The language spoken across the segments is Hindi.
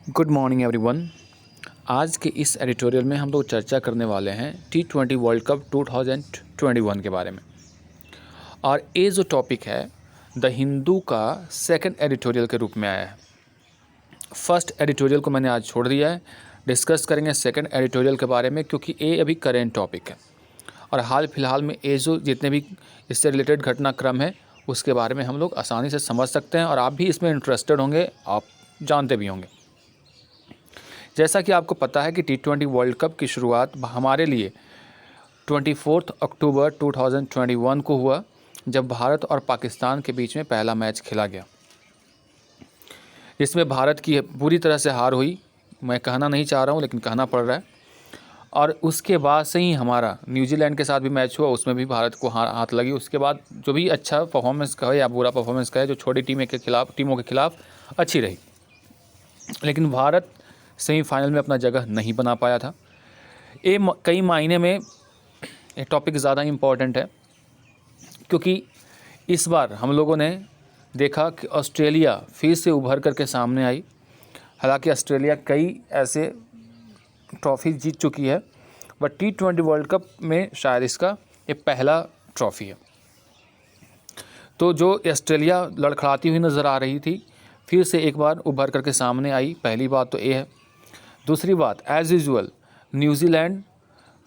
Good morning everyone. आज के इस एडिटोरियल में हम लोग चर्चा करने वाले हैं T20 वर्ल्ड कप 2021 के बारे में। और ये जो टॉपिक है द हिंदू का सेकंड एडिटोरियल के रूप में आया है। फर्स्ट एडिटोरियल को मैंने आज छोड़ दिया है, डिस्कस करेंगे सेकंड एडिटोरियल के बारे में, क्योंकि ये अभी करेंट टॉपिक है और हाल फिलहाल में ये जो जितने भी इससे रिलेटेड घटनाक्रम है उसके बारे में हम लोग आसानी से समझ सकते हैं और आप भी इसमें इंटरेस्टेड होंगे, आप जानते भी होंगे। जैसा कि आपको पता है कि T20 वर्ल्ड कप की शुरुआत हमारे लिए 24 अक्टूबर 2021 को हुआ, जब भारत और पाकिस्तान के बीच में पहला मैच खेला गया, जिसमें भारत की बुरी तरह से हार हुई। मैं कहना नहीं चाह रहा हूं, लेकिन कहना पड़ रहा है। और उसके बाद से ही हमारा न्यूजीलैंड के साथ भी मैच हुआ, उसमें भी भारत को हाथ लगी। उसके बाद जो भी अच्छा परफॉर्मेंस कहे या बुरा परफॉर्मेंस कहे, जो छोटी टीमों के खिलाफ अच्छी रही, लेकिन भारत सेमीफाइनल में अपना जगह नहीं बना पाया था। ये कई मायने में ये टॉपिक ज़्यादा इम्पॉर्टेंट है, क्योंकि इस बार हम लोगों ने देखा कि ऑस्ट्रेलिया फिर से उभर करके सामने आई। हालांकि ऑस्ट्रेलिया कई ऐसे ट्रॉफी जीत चुकी है, बट T20 वर्ल्ड कप में शायद इसका ये पहला ट्रॉफी है। तो जो ऑस्ट्रेलिया लड़खड़ाती हुई नज़र आ रही थी, फिर से एक बार उभर करके सामने आई। पहली बात तो ये है। दूसरी बात, एज़ यूजुअल न्यूजीलैंड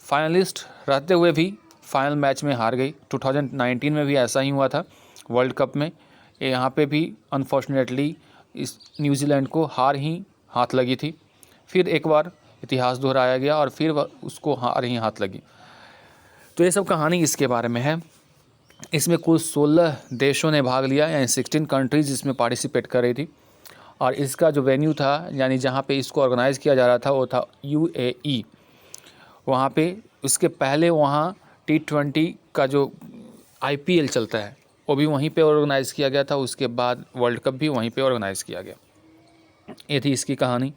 फाइनलिस्ट रहते हुए भी फाइनल मैच में हार गई। 2019 में भी ऐसा ही हुआ था वर्ल्ड कप में। यहाँ पे भी अनफॉर्चुनेटली इस न्यूजीलैंड को हार ही हाथ लगी थी। फिर एक बार इतिहास दोहराया गया और फिर उसको हार ही हाथ लगी। तो ये सब कहानी इसके बारे में है। इसमें कुल 16 देशों ने भाग लिया, यानी 16 कंट्रीज़ इसमें पार्टिसिपेट कर रही थी। और इसका जो वेन्यू था, यानी जहाँ पे इसको ऑर्गेनाइज़ किया जा रहा था, वो था UAE। वहाँ पे उसके पहले वहाँ T20 का जो IPL चलता है वो भी वहीं पे ऑर्गेनाइज़ किया गया था। उसके बाद वर्ल्ड कप भी वहीं पे ऑर्गेनाइज़ किया गया। ये थी इसकी कहानी।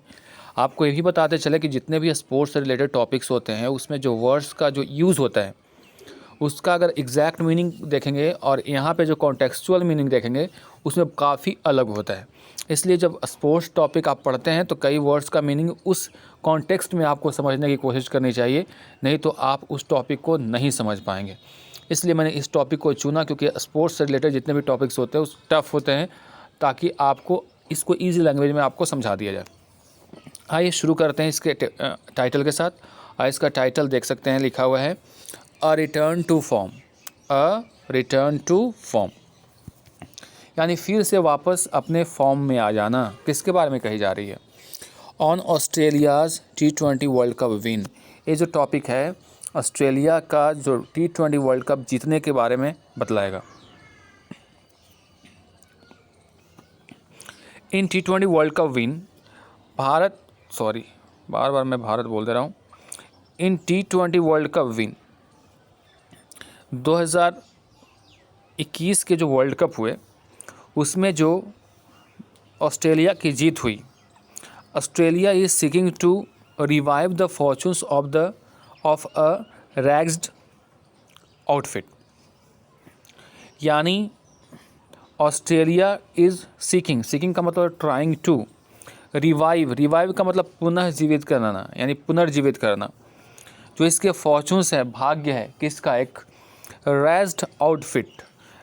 आपको ये भी बताते चले कि जितने भी स्पोर्ट्स से रिलेटेड टॉपिक्स होते हैं, उसमें जो वर्ड्स का जो यूज़ होता है, उसका अगर एग्जैक्ट मीनिंग देखेंगे और यहाँ पे जो कॉन्टेक्सचुअल मीनिंग देखेंगे, उसमें काफ़ी अलग होता है। इसलिए जब स्पोर्ट्स टॉपिक आप पढ़ते हैं तो कई वर्ड्स का मीनिंग उस कॉन्टेक्स्ट में आपको समझने की कोशिश करनी चाहिए, नहीं तो आप उस टॉपिक को नहीं समझ पाएंगे। इसलिए मैंने इस टॉपिक को चुना, क्योंकि स्पोर्ट्स से रिलेटेड जितने भी टॉपिक्स होते हैं उस टफ होते हैं, ताकि आपको इसको ईजी लैंग्वेज में आपको समझा दिया जाए। आइए शुरू करते हैं इसके टाइटल के साथ। और इसका टाइटल देख सकते हैं, लिखा हुआ है a return to form. A return to form यानी फिर से वापस अपने फॉर्म में आ जाना। किसके बारे में कही जा रही है? On Australia's T20 world cup win. ये जो टॉपिक है ऑस्ट्रेलिया का जो T20 वर्ल्ड कप जीतने के बारे में बतलाएगा। इन T20 वर्ल्ड कप विन बार बार मैं भारत बोल दे रहा हूँ। इन T20 वर्ल्ड कप विन 2021 के जो वर्ल्ड कप हुए, उसमें जो ऑस्ट्रेलिया की जीत हुई, Australia is seeking to revive the fortunes of a ragged outfit. यानी ऑस्ट्रेलिया इज सीकिंग का मतलब ट्राइंग टू, रिवाइव का मतलब पुनः जीवित करना, यानी पुनर्जीवित करना। जो इसके फॉर्चून्स है, भाग्य है किसका? एक रैज्ड आउटफिट।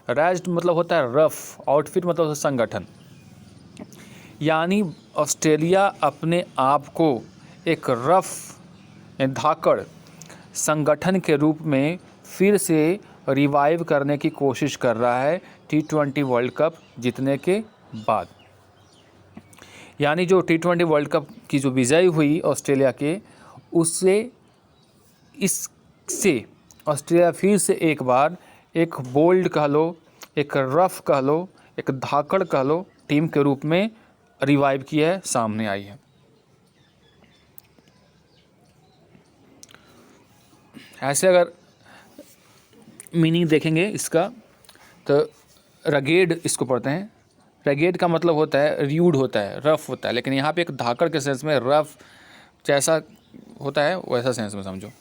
रैज्ड मतलब होता है रफ, आउटफिट मतलब संगठन। यानी ऑस्ट्रेलिया अपने आप को एक रफ धाकड़ संगठन के रूप में फिर से रिवाइव करने की कोशिश कर रहा है T20 वर्ल्ड कप जीतने के बाद। यानी जो T20 वर्ल्ड कप की जो विजय हुई ऑस्ट्रेलिया के, इससे ऑस्ट्रेलिया फिर से एक बार एक बोल्ड कह लो, एक रफ कह लो, एक धाकड़ कह लो, टीम के रूप में रिवाइव की है, सामने आई है। ऐसे अगर मीनिंग देखेंगे इसका, तो रगेड इसको पढ़ते हैं। रगेड का मतलब होता है र्यूड होता है, रफ होता है, लेकिन यहाँ पे एक धाकड़ के सेंस में रफ जैसा होता है वैसा सेंस में समझो।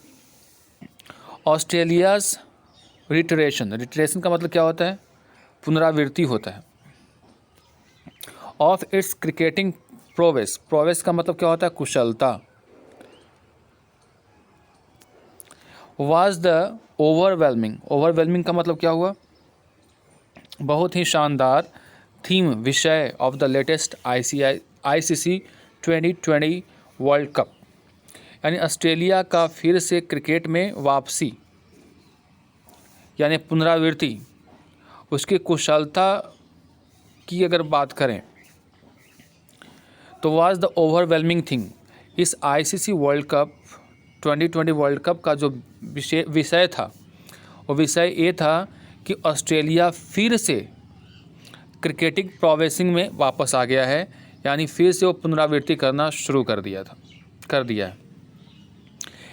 ऑस्ट्रेलियाज़ रिटरेशन का मतलब क्या होता है? पुनरावृत्ति होता है। Of its cricketing prowess, prowess का मतलब क्या होता है? कुशलता। वाज द ओवरवेलमिंग, ओवरवेलमिंग का मतलब क्या हुआ? बहुत ही शानदार थीम, विषय of the latest ICC 2020 world cup, यानी ऑस्ट्रेलिया का फिर से क्रिकेट में वापसी यानी पुनरावृत्ति, उसकी कुशलता की अगर बात करें तो वाज द ओवरवेलमिंग थिंग। इस ICC World cup 2020 world cup का जो विषय था वो विषय ये था कि ऑस्ट्रेलिया फिर से क्रिकेटिंग प्रोग्रेसिंग में वापस आ गया है, यानी फिर से वो पुनरावृत्ति करना शुरू कर दिया है।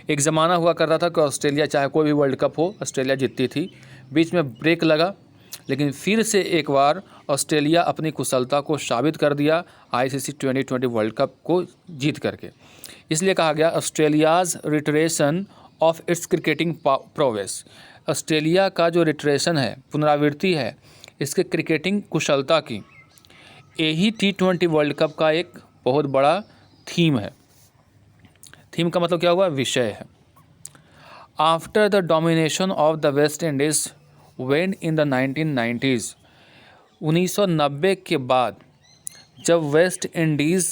एक ज़माना हुआ करता था कि ऑस्ट्रेलिया चाहे कोई भी वर्ल्ड कप हो ऑस्ट्रेलिया जीतती थी, बीच में ब्रेक लगा, लेकिन फिर से एक बार ऑस्ट्रेलिया अपनी कुशलता को साबित कर दिया ICC 2020 वर्ल्ड कप को जीत करके। इसलिए कहा गया Australia's reiteration of its cricketing prowess. Australia का जो रिटरेशन है, पुनरावृत्ति है इसके क्रिकेटिंग कुशलता की, यही T20 वर्ल्ड कप का एक बहुत बड़ा थीम है। थीम का मतलब क्या हुआ? विषय है। After the domination of the West Indies when in the 1990s, 1990 के बाद जब वेस्ट इंडीज़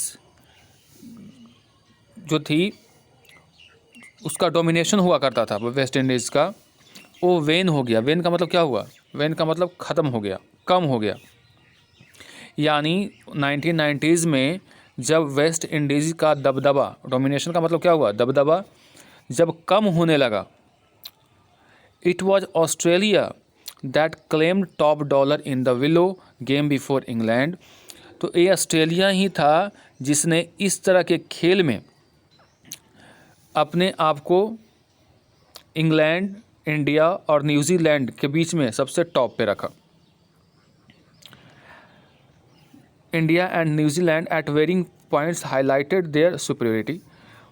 जो थी उसका डोमिनेशन हुआ करता था वेस्ट इंडीज़ का, वो वेन हो गया। वेन का मतलब क्या हुआ? वेन का मतलब ख़त्म हो गया, कम हो गया। यानी 1990s में जब वेस्ट इंडीज़ का दबदबा, डोमिनेशन का मतलब क्या हुआ? दबदबा जब कम होने लगा, it was Australia that claimed top dollar in the willow game before England. तो ये ऑस्ट्रेलिया ही था जिसने इस तरह के खेल में अपने आप को इंग्लैंड, इंडिया और न्यूजीलैंड के बीच में सबसे टॉप पे रखा। India and New Zealand at varying points highlighted their superiority.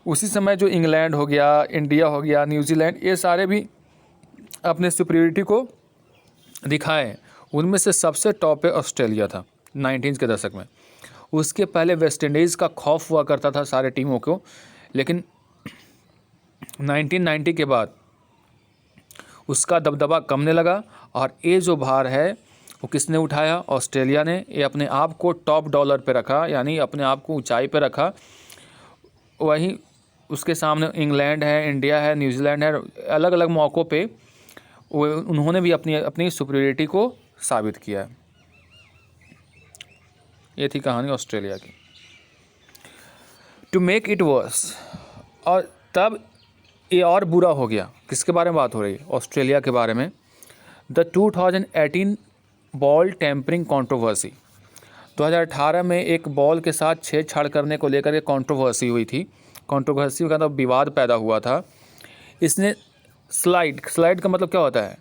उसी समय जो इंग्लैंड हो गया, इंडिया हो गया, न्यूजीलैंड, ये सारे भी अपने सुपीरियरिटी को दिखाए। उनमें से सबसे टॉप पे ऑस्ट्रेलिया था 19 के दशक में। उसके पहले वेस्ट इंडीज़ का खौफ हुआ करता था सारे टीमों को, लेकिन 1990 के बाद उसका दबदबा कमने लगा और ये जो भार है वो किसने उठाया? ऑस्ट्रेलिया ने। ये अपने आप को टॉप डॉलर पे रखा, यानी अपने आप को ऊंचाई पे रखा। वहीं उसके सामने इंग्लैंड है, इंडिया है, न्यूजीलैंड है, अलग अलग मौक़ों पे उन्होंने भी अपनी सुपीरियरिटी को साबित किया है। ये थी कहानी ऑस्ट्रेलिया की। टू मेक इट वर्स, और तब ये और बुरा हो गया। किसके बारे में बात हो रही है? ऑस्ट्रेलिया के बारे में। द 2018 बॉल टेम्परिंग कंट्रोवर्सी, 2018 में एक बॉल के साथ छेड़छाड़ करने को लेकर के कंट्रोवर्सी हुई थी। कंट्रोवर्सी का मतलब विवाद पैदा हुआ था। इसने स्लाइड का मतलब क्या होता है?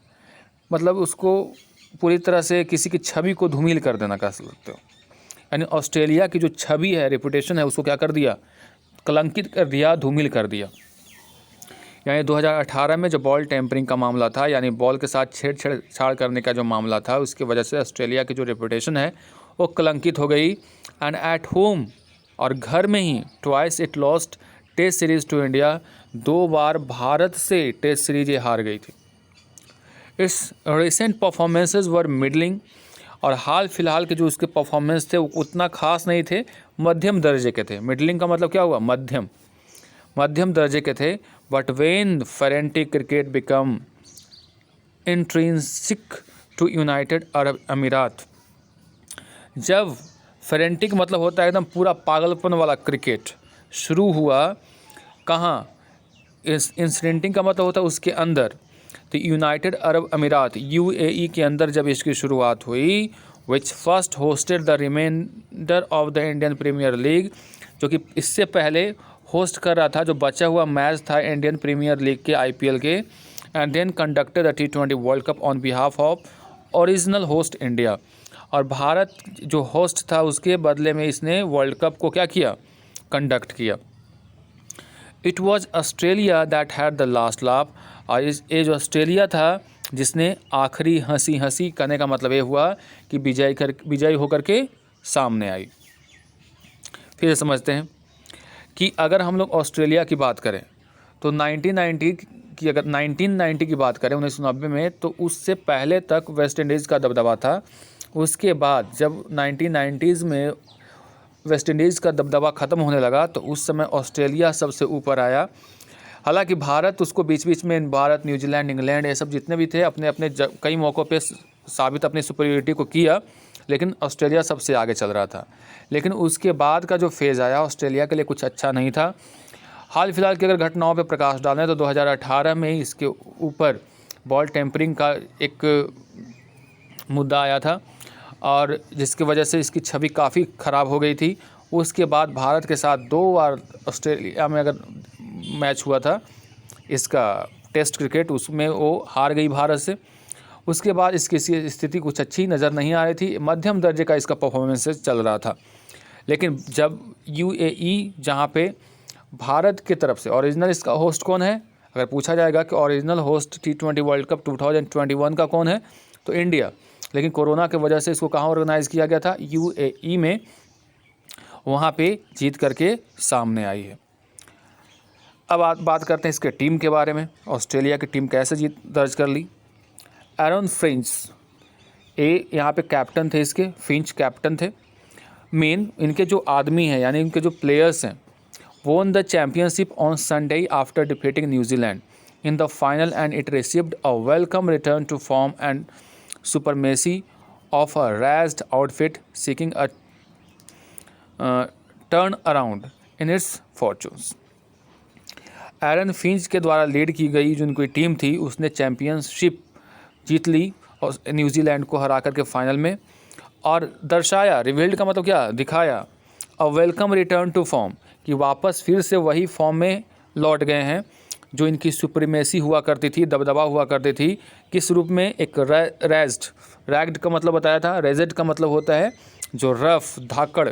मतलब उसको पूरी तरह से किसी की छवि को धूमिल कर देना कह सकते हो। यानी ऑस्ट्रेलिया की जो छवि है, रेपुटेशन है, उसको क्या कर दिया? कलंकित कर दिया, धूमिल कर दिया। यानी 2018 में जो बॉल टेम्परिंग का मामला था, यानी बॉल के साथ छेड़छाड़ करने का जो मामला था, उसकी वजह से ऑस्ट्रेलिया की जो रेपुटेशन है वो कलंकित हो गई। एंड एट होम, और घर में ही, twice it lost test series to India, 2 बार भारत से टेस्ट सीरीज हार गई थी। Its recent performances were middling, और हाल फिलहाल के जो उसके परफॉर्मेंस थे वो उतना खास नहीं थे, मध्यम दर्जे के थे। मिडलिंग का मतलब क्या हुआ? मध्यम दर्जे के थे। But when frenetic cricket become intrinsic to United Arab Emirates, जब फरेंटिक मतलब होता है एकदम पूरा पागलपन वाला क्रिकेट शुरू हुआ, कहाँ? इंसिडेंटिंग का मतलब होता है उसके अंदर। तो यूनाइटेड अरब अमीरात UAE के अंदर जब इसकी शुरुआत हुई, which first hosted the remainder of the Indian Premier League, जो कि इससे पहले होस्ट कर रहा था जो बचा हुआ मैच था इंडियन प्रीमियर लीग के IPL के, and then conducted the T20 world Cup on behalf of original host India. और भारत जो होस्ट था उसके बदले में इसने वर्ल्ड कप को क्या किया? कंडक्ट किया। It was Australia that had the last laugh, और ये जो ऑस्ट्रेलिया था जिसने आखिरी हंसी करने का मतलब ये हुआ कि विजय होकर के सामने आई। फिर समझते हैं कि अगर हम लोग ऑस्ट्रेलिया की बात करें तो 1990 की बात करें 1990 में, तो उससे पहले तक वेस्ट इंडीज़ का दबदबा था। उसके बाद जब 1990s में वेस्ट इंडीज़ का दबदबा ख़त्म होने लगा तो उस समय ऑस्ट्रेलिया सबसे ऊपर आया। हालांकि भारत उसको बीच बीच में, भारत, न्यूजीलैंड, इंग्लैंड, ये सब जितने भी थे अपने अपने कई मौक़ों पे साबित अपनी सुपीरियरिटी को किया, लेकिन ऑस्ट्रेलिया सबसे आगे चल रहा था। लेकिन उसके बाद का जो फेज़ आया ऑस्ट्रेलिया के लिए कुछ अच्छा नहीं था। हाल फिलहाल की अगर घटनाओं पे प्रकाश डालें तो 2018 में ही इसके ऊपर बॉल टेम्परिंग का एक मुद्दा आया था और जिसकी वजह से इसकी छवि काफ़ी ख़राब हो गई थी। उसके बाद भारत के साथ 2 बार ऑस्ट्रेलिया में अगर मैच हुआ था इसका टेस्ट क्रिकेट, उसमें वो हार गई भारत से। उसके बाद इसकी स्थिति कुछ अच्छी नज़र नहीं आ रही थी, मध्यम दर्जे का इसका परफॉर्मेंस चल रहा था। लेकिन जब यूएई, जहाँ पे भारत की तरफ से ओरिजिनल इसका होस्ट कौन है, अगर पूछा जाएगा कि original host T20 world cup 2021 का कौन है, तो इंडिया। लेकिन कोरोना की वजह से इसको कहाँ ऑर्गेनाइज़ किया गया था, यूएई में, वहाँ पे जीत करके सामने आई है। अब बात करते हैं इसके टीम के बारे में। ऑस्ट्रेलिया की टीम कैसे जीत दर्ज कर ली। एरन फिंच यहाँ पे कैप्टन थे, इसके फिंच कैप्टन थे। मेन इनके जो आदमी हैं यानी इनके जो प्लेयर्स हैं, won the championship on Sunday after defeating New Zealand in the final, and it received a welcome return to form and supremacy of a razzed outfit seeking a turn around in its fortunes. Aaron Finch के द्वारा लीड की गई जो उनकी टीम थी उसने चैम्पियनशिप जीत ली और न्यूजीलैंड को हरा करके फाइनल में, और दर्शाया, रिवील्ड का मतलब क्या, दिखाया, a welcome return to form, कि वापस फिर से वही फॉर्म में लौट गए हैं जो इनकी सुप्रीमेसी हुआ करती थी, दबदबा हुआ करती थी। किस रूप में, एक रैग्ड का मतलब बताया था, रेजेड का मतलब होता है जो रफ धाकड़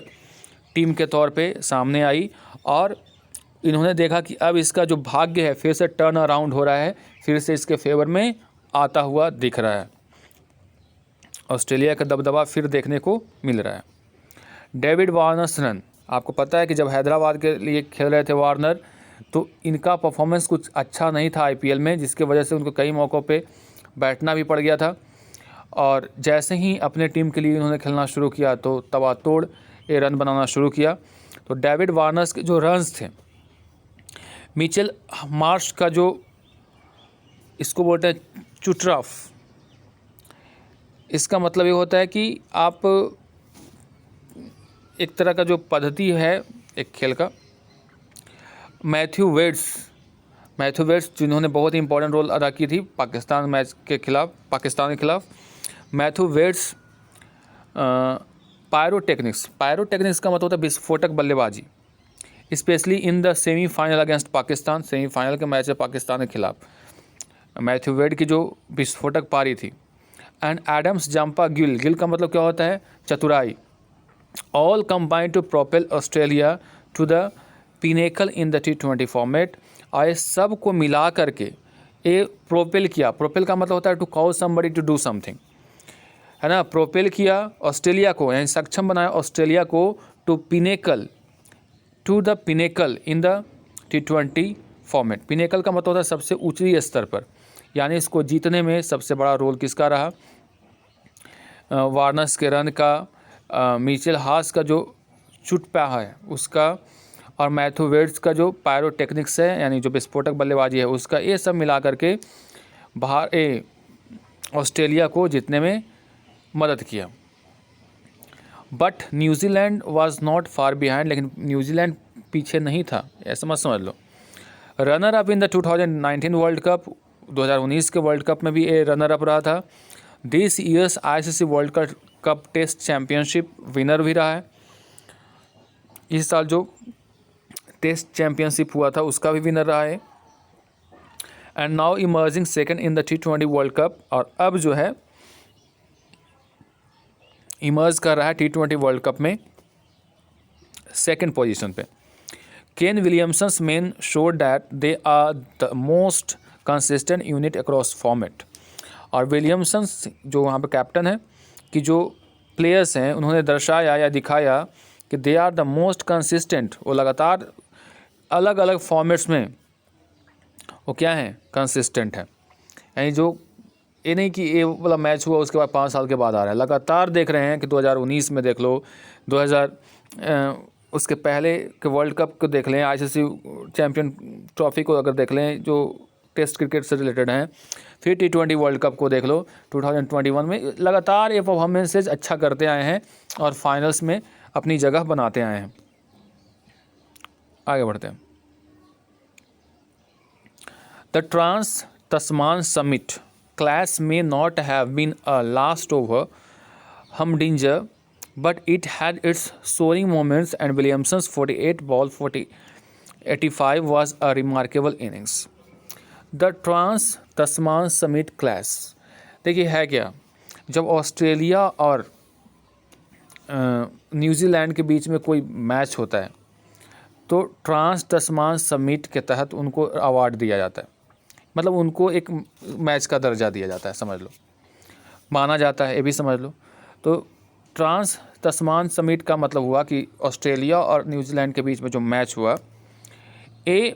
टीम के तौर पे सामने आई, और इन्होंने देखा कि अब इसका जो भाग्य है फिर से टर्न अराउंड हो रहा है, फिर से इसके फेवर में आता हुआ दिख रहा है। ऑस्ट्रेलिया का दबदबा फिर देखने को मिल रहा है। डेविड वार्नर, आपको पता है कि जब हैदराबाद के लिए खेल रहे थे वार्नर, तो इनका परफॉर्मेंस कुछ अच्छा नहीं था आईपीएल में, जिसके वजह से उनको कई मौक़ों पे बैठना भी पड़ गया था। और जैसे ही अपने टीम के लिए इन्होंने खेलना शुरू किया तो तबातोड़ ये रन बनाना शुरू किया। तो डेविड वार्नर के जो रन्स थे, मिचेल मार्श का जो इसको बोलते हैं चुटराफ, इसका मतलब ये होता है कि आप एक तरह का जो पद्धति है एक खेल का। मैथ्यू वेड्स जिन्होंने बहुत ही इंपॉर्टेंट रोल अदा की थी पाकिस्तान के खिलाफ, मैथ्यू वेड्स पायरोटेक्निक्स का मतलब होता है विस्फोटक बल्लेबाजी, specially in the semifinal against Pakistan, semifinal के मैच है पाकिस्तान के खिलाफ, मैथ्यू वेड की जो विस्फोटक पारी थी। एंड एडम्स जंपा गिल का मतलब क्या होता है, चतुराई। All combined to propel Australia to the pinnacle in the T20 format. और सब को मिला करके ये प्रोपेल किया, प्रोपेल का मतलब होता है to cause somebody to do something, है ना। प्रोपेल किया ऑस्ट्रेलिया को, यानी सक्षम बनाया ऑस्ट्रेलिया को to the pinnacle in the T20 format. Pinnacle का मतलब होता है सबसे ऊंची स्तर पर, यानी इसको जीतने में सबसे बड़ा रोल किसका रहा, वार्नर्स के रन का, मिचेल हास का जो चुटपा है उसका, और मैथ्यू वेड्स का जो पायरोटेक्निक्स है यानी जो विस्फोटक बल्लेबाजी है उसका, ये सब मिला करके ऑस्ट्रेलिया को जीतने में मदद किया। But New Zealand was not far behind, लेकिन न्यूजीलैंड पीछे नहीं था, ऐसा मत समझ लो। Runner up in the 2019 world cup, 2019 के वर्ल्ड कप में भी ये रनर अप रहा था। This year's ICC World Cup Test Championship winner भी रहा है। इस साल जो टेस्ट चैम्पियनशिप हुआ था उसका भी विनर रहा है। And now emerging second in the T20 world cup, और अब जो है इमर्ज कर रहा है T20 वर्ल्ड कप में सेकंड पोजीशन पे। Kane Williamson's men showed that they are the most consistent unit across format. और विलियमसन्स जो वहाँ पे कैप्टन है कि जो प्लेयर्स हैं उन्होंने दर्शाया या दिखाया कि they are the most consistent, वो लगातार अलग अलग फॉर्मेट्स में वो क्या है, कंसिस्टेंट है। यानी जो ये नहीं कि ये वाला मैच हुआ उसके बाद 5 साल के बाद आ रहा है, लगातार देख रहे हैं कि 2019 में देख लो, 2000 उसके पहले के वर्ल्ड कप को देख लें, आईसीसी चैम्पियन ट्रॉफी को अगर देख लें जो टेस्ट क्रिकेट से रिलेटेड हैं, फिर T20 वर्ल्ड कप को देख लो 2021 में, लगातार ये परफॉर्मेंसेज अच्छा करते आए हैं और फाइनल्स में अपनी जगह बनाते आए हैं। आगे बढ़ते हैं। The trans Tasman summit clash में not have been a last over humdinger but it had its soaring moments and Williamson's 48 ball 85 was a remarkable innings. The trans Tasman summit clash, देखिए है क्या, जब ऑस्ट्रेलिया और न्यूजीलैंड के बीच में कोई मैच होता है तो ट्रांस-तस्मान समिट के तहत उनको अवार्ड दिया जाता है, मतलब उनको एक मैच का दर्जा दिया जाता है, समझ लो, माना जाता है, ये भी समझ लो। तो ट्रांस तस्मान समिट का मतलब हुआ कि ऑस्ट्रेलिया और न्यूजीलैंड के बीच में जो मैच हुआ, a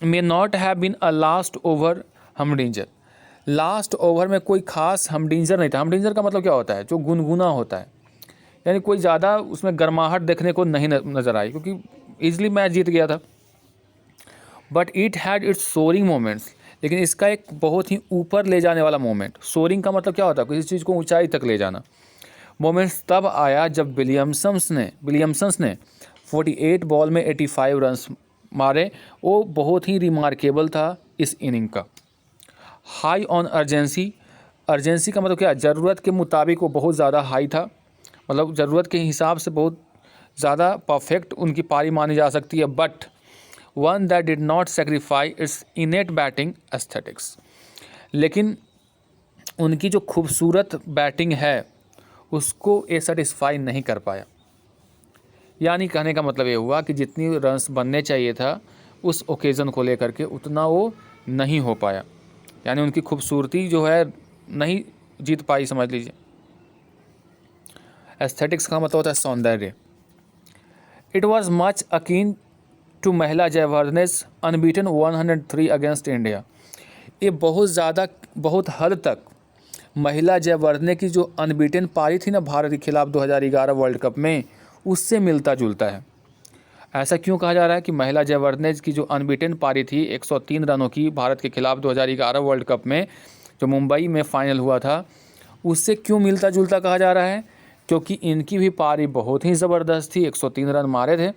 may not have been a last over humdinger, last over में कोई खास हमडिंजर नहीं था। हमडिंजर का मतलब क्या होता है, जो गुनगुना होता है, यानी कोई ज़्यादा उसमें गर्माहट देखने को नहीं नज़र आई, क्योंकि ईजिली मैच जीत गया था। But it had its soaring moments, लेकिन इसका एक बहुत ही ऊपर ले जाने वाला मोमेंट, सोरिंग का मतलब क्या होता है, किसी चीज़ को ऊंचाई तक ले जाना, मोमेंट्स तब आया जब विलियमसन्स ने 48 बॉल में 85 रन्स मारे। वो बहुत ही रिमार्केबल था इस इनिंग का। हाई ऑन अर्जेंसी, अर्जेंसी का मतलब क्या, ज़रूरत के मुताबिक वो बहुत ज़्यादा हाई था, मतलब ज़रूरत के हिसाब से बहुत ज़्यादा परफेक्ट उनकी पारी मानी जा सकती है। But one that did not sacrifice it's इनेट batting aesthetics, लेकिन उनकी जो खूबसूरत बैटिंग है उसको ये सेटिस्फाई नहीं कर पाया। यानी कहने का मतलब ये हुआ कि जितनी रन्स बनने चाहिए था उस ओकेज़न को लेकर के उतना वो नहीं हो पाया, यानी उनकी खूबसूरती जो है नहीं जीत पाई, समझ लीजिए। एस्थेटिक्स का मतलब होता है सौंदर्य। It was much akin to Mahela Jayawardene's unbeaten 103 against India, ये बहुत हद तक महिला जयवर्धने की जो अनबीटन पारी थी ना भारत के खिलाफ 2011 वर्ल्ड कप में, उससे मिलता जुलता है। ऐसा क्यों कहा जा रहा है कि महिला जयवर्धने की जो अनबीटन पारी थी 103 रनों की भारत के खिलाफ 2011 वर्ल्ड कप में जो मुंबई में फाइनल हुआ था, उससे क्यों मिलता जुलता कहा जा रहा है, क्योंकि इनकी भी पारी बहुत ही ज़बरदस्त थी, 103 रन मारे थे,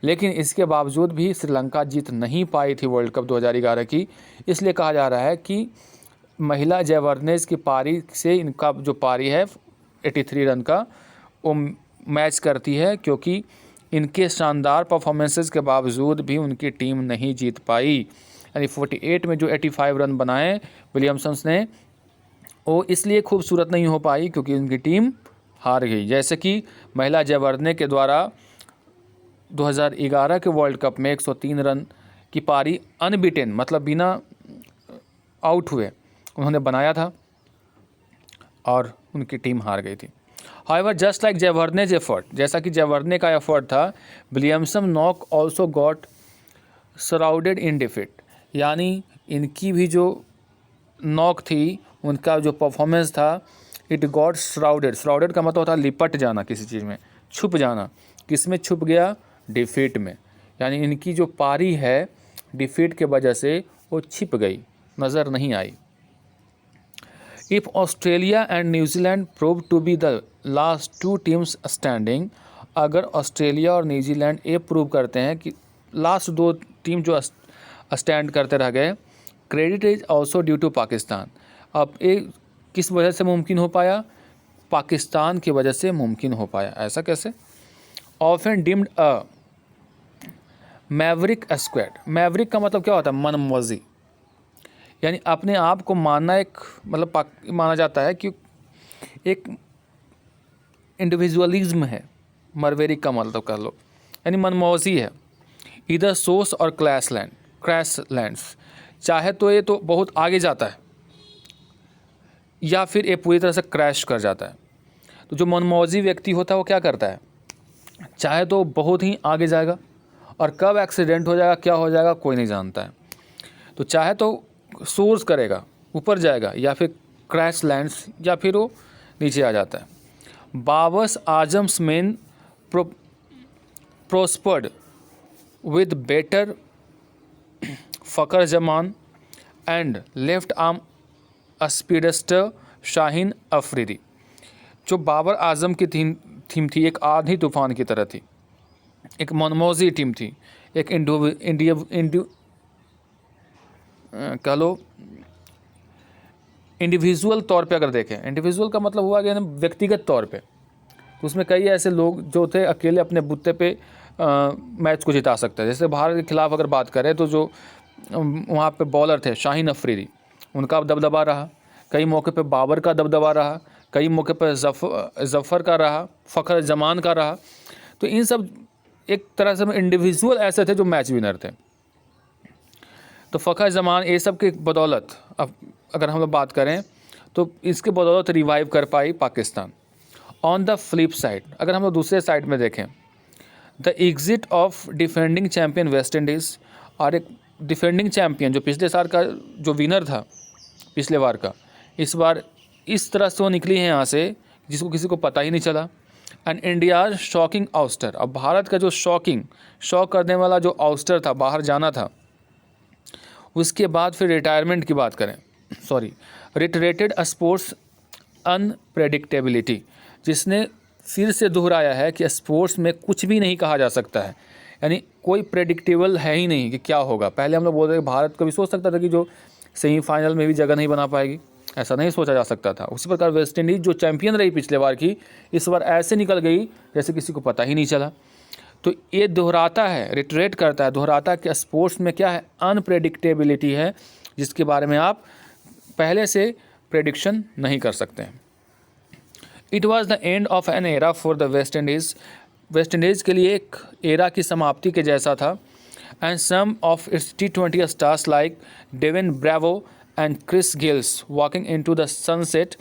लेकिन इसके बावजूद भी श्रीलंका जीत नहीं पाई थी वर्ल्ड कप 2011 की। इसलिए कहा जा रहा है कि महिला जयवर्धने's की पारी से इनका जो पारी है 83 रन का, वो मैच करती है, क्योंकि इनके शानदार परफॉर्मेंसेस के बावजूद भी उनकी टीम नहीं जीत पाई। यानी 48 में जो 85 रन बनाए विलियमसन्स ने, वो इसलिए खूबसूरत नहीं हो पाई क्योंकि उनकी टीम हार गई। जैसे कि महिला जयवर्धने के द्वारा 2011 के वर्ल्ड कप में 103 रन की पारी अनबीटेन, मतलब बिना आउट हुए उन्होंने बनाया था और उनकी टीम हार गई थी। हाउएवर जस्ट लाइक जयवर्धने's एफर्ट, जैसा कि जयवर्धने का एफर्ट था, विलियमसन नॉक ऑल्सो गॉट सराउडेड इन डिफीट, यानी इनकी भी जो नॉक थी, उनका जो परफॉर्मेंस था, इट गॉट श्राउडेड, श्राउडेड का मतलब होता है लिपट जाना, किसी चीज़ में छुप जाना। किस में छुप गया, डिफीट में, यानी इनकी जो पारी है डिफीट के वजह से वो छिप गई, नज़र नहीं आई। If Australia and New Zealand prove to be the last two teams standing, अगर ऑस्ट्रेलिया और न्यूजीलैंड ये प्रूव करते हैं कि लास्ट दो टीम जो स्टैंड करते रह गए, credit is also due to Pakistan. अब ये किस वजह से मुमकिन हो पाया, पाकिस्तान की वजह से मुमकिन हो पाया। ऐसा कैसे? ऑफन डीम्ड अ मैवरिक स्क्वाड, मैवरिक का मतलब क्या होता है, मनमौजी, यानी अपने आप को मानना, एक मतलब माना जाता है कि एक इंडिविजुअलिज्म है। मरवेरिक का मतलब कर लो, यानी मनमौजी है। इधर सोर्स और क्रैश लैंड्स, चाहे तो ये तो बहुत आगे जाता है या फिर ये पूरी तरह से क्रैश कर जाता है। तो जो मनमौजी व्यक्ति होता है वो क्या करता है, चाहे तो बहुत ही आगे जाएगा, और कब एक्सीडेंट हो जाएगा, क्या हो जाएगा, कोई नहीं जानता है। तो चाहे तो सोर्स करेगा, ऊपर जाएगा, या फिर क्रैश लैंड्स, या फिर वो नीचे आ जाता है। Babar's Azam's men prospered with better Fakhar Zaman and left arm speedster Shaheen Afridi. जो बाबर आजम की थीम थी एक आधी तूफान की तरह थी, एक मनमौजी टीम थी, एक कह लो इंडिविजुअल तौर पे अगर देखें, इंडिविजुअल का मतलब हुआ कि व्यक्तिगत तौर पे, तो उसमें कई ऐसे लोग जो थे अकेले अपने बुत्ते पे मैच को जिता सकते हैं। जैसे भारत के खिलाफ अगर बात करें तो जो वहाँ पे बॉलर थे शाहीन अफरीदी, उनका दबदबा रहा, कई मौके पे बाबर का दबदबा रहा, कई मौके पे जफ़र का रहा, फ़खर जमान का रहा। तो इन सब एक तरह से इंडिविजुअल ऐसे थे जो मैच विनर थे। तो फ़खर जमान ये सब की बदौलत अब अगर हम लोग बात करें तो इसके बदौलत रिवाइव कर पाई Pakistan. On the flip side अगर हम लोग दूसरे साइड में देखें, the exit of defending champion West Indies, और एक डिफेंडिंग चैम्पियन जो पिछले साल का जो विनर था पिछले बार का, इस बार इस तरह से वो निकली है यहाँ से जिसको किसी को पता ही नहीं चला। एंड इंडियाज शॉकिंग आउस्टर, अब भारत का जो शॉक करने वाला जो आउस्टर था, बाहर जाना था, उसके बाद फिर रिटायरमेंट की बात करें, रिटरेटेड स्पोर्ट्स अनप्रेडिक्टेबिलिटी, जिसने फिर से दोहराया है कि स्पोर्ट्स में कुछ भी नहीं कहा जा सकता है, यानी कोई प्रेडिक्टेबल है ही नहीं कि क्या होगा। पहले हम लोग बोल रहे भारत कभी सोच सकता था कि जो सेमीफाइनल में भी जगह नहीं बना पाएगी, ऐसा नहीं सोचा जा सकता था। उसी प्रकार वेस्ट इंडीज़ जो चैंपियन रही पिछले बार की, इस बार ऐसे निकल गई जैसे किसी को पता ही नहीं चला। तो ये दोहराता है, रिटरेट करता है, दोहराता है कि स्पोर्ट्स में क्या है, अनप्रेडिक्टेबिलिटी है, जिसके बारे में आप पहले से प्रेडिक्शन नहीं कर सकते हैं। It was the end of an era for the West Indies, West Indies के लिए एक एरा की समाप्ति के जैसा था। And some of its T20 stars like Dwayne Bravo and Chris Gayle's walking into the sunset,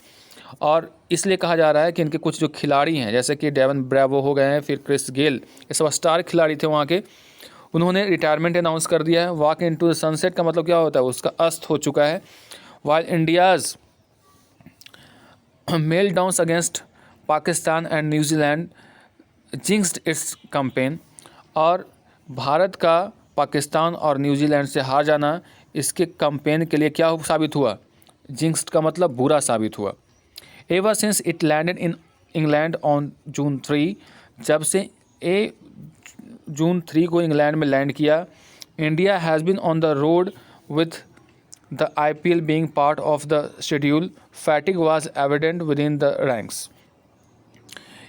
और इसलिए कहा जा रहा है कि इनके कुछ जो खिलाड़ी हैं जैसे कि डेविन ब्रावो हो गए हैं, फिर क्रिस गेल, ये सब स्टार खिलाड़ी थे वहाँ के, उन्होंने रिटायरमेंट अनाउंस कर दिया है। वॉक इनटू द सनसेट का मतलब क्या होता है, उसका अस्त हो चुका है। While India's meltdowns against Pakistan and New Zealand jinxed its campaign, और भारत का पाकिस्तान और न्यूजीलैंड से हार जाना इसके कैंपेन के लिए क्या साबित हुआ, जिंक्स्ड का मतलब बुरा साबित हुआ। Ever since it landed in England on June 3, जब से June 3 को इंग्लैंड में लैंड किया, India has been on the road with the IPL being part of the schedule, fatigue was evident within the ranks।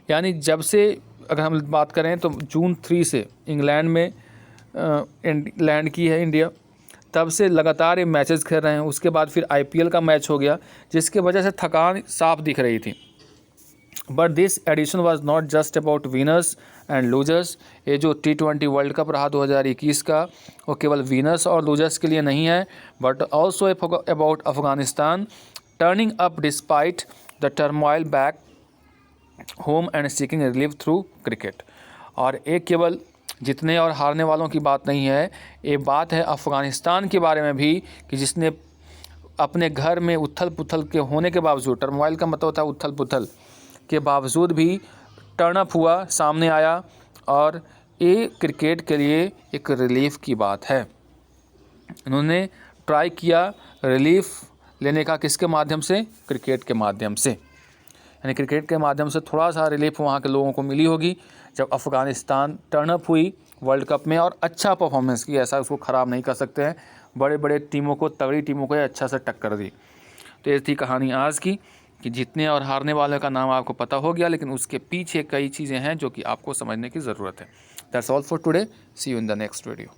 यानी जब से अगर हम बात करें तो June 3 से इंग्लैंड में लैंड की है इंडिया, तब से लगातार ये मैचेस खेल रहे हैं। उसके बाद फिर IPL का मैच हो गया, जिसके वजह से थकान साफ दिख रही थी। But this edition was not just about winners and losers, ये जो T20 वर्ल्ड कप रहा 2021 का, वो केवल विनर्स और लूजर्स के लिए नहीं है, but also about Afghanistan turning up despite the turmoil back home and seeking relief through cricket. और एक केवल जीतने और हारने वालों की बात नहीं है, ये बात है अफ़गानिस्तान के बारे में भी, कि जिसने अपने घर में उथल पुथल के होने के बावजूद, टर्मोइल का मतलब होता है उथल पुथल के बावजूद भी टर्नअप हुआ, सामने आया, और ये क्रिकेट के लिए एक रिलीफ की बात है। इन्होंने ट्राई किया रिलीफ लेने का, किसके माध्यम से, क्रिकेट के माध्यम से, यानी क्रिकेट के माध्यम से थोड़ा सा रिलीफ वहाँ के लोगों को मिली होगी जब अफ़गानिस्तान टर्नअप हुई वर्ल्ड कप में और अच्छा परफॉर्मेंस की। ऐसा उसको ख़राब नहीं कर सकते हैं, बड़े बड़े टीमों को, तगड़ी टीमों को अच्छा से टक्कर दी। तो ये थी कहानी आज की, कि जीतने और हारने वाले का नाम आपको पता हो गया, लेकिन उसके पीछे कई चीज़ें हैं जो कि आपको समझने की ज़रूरत है। That's all for today, see you in the next video.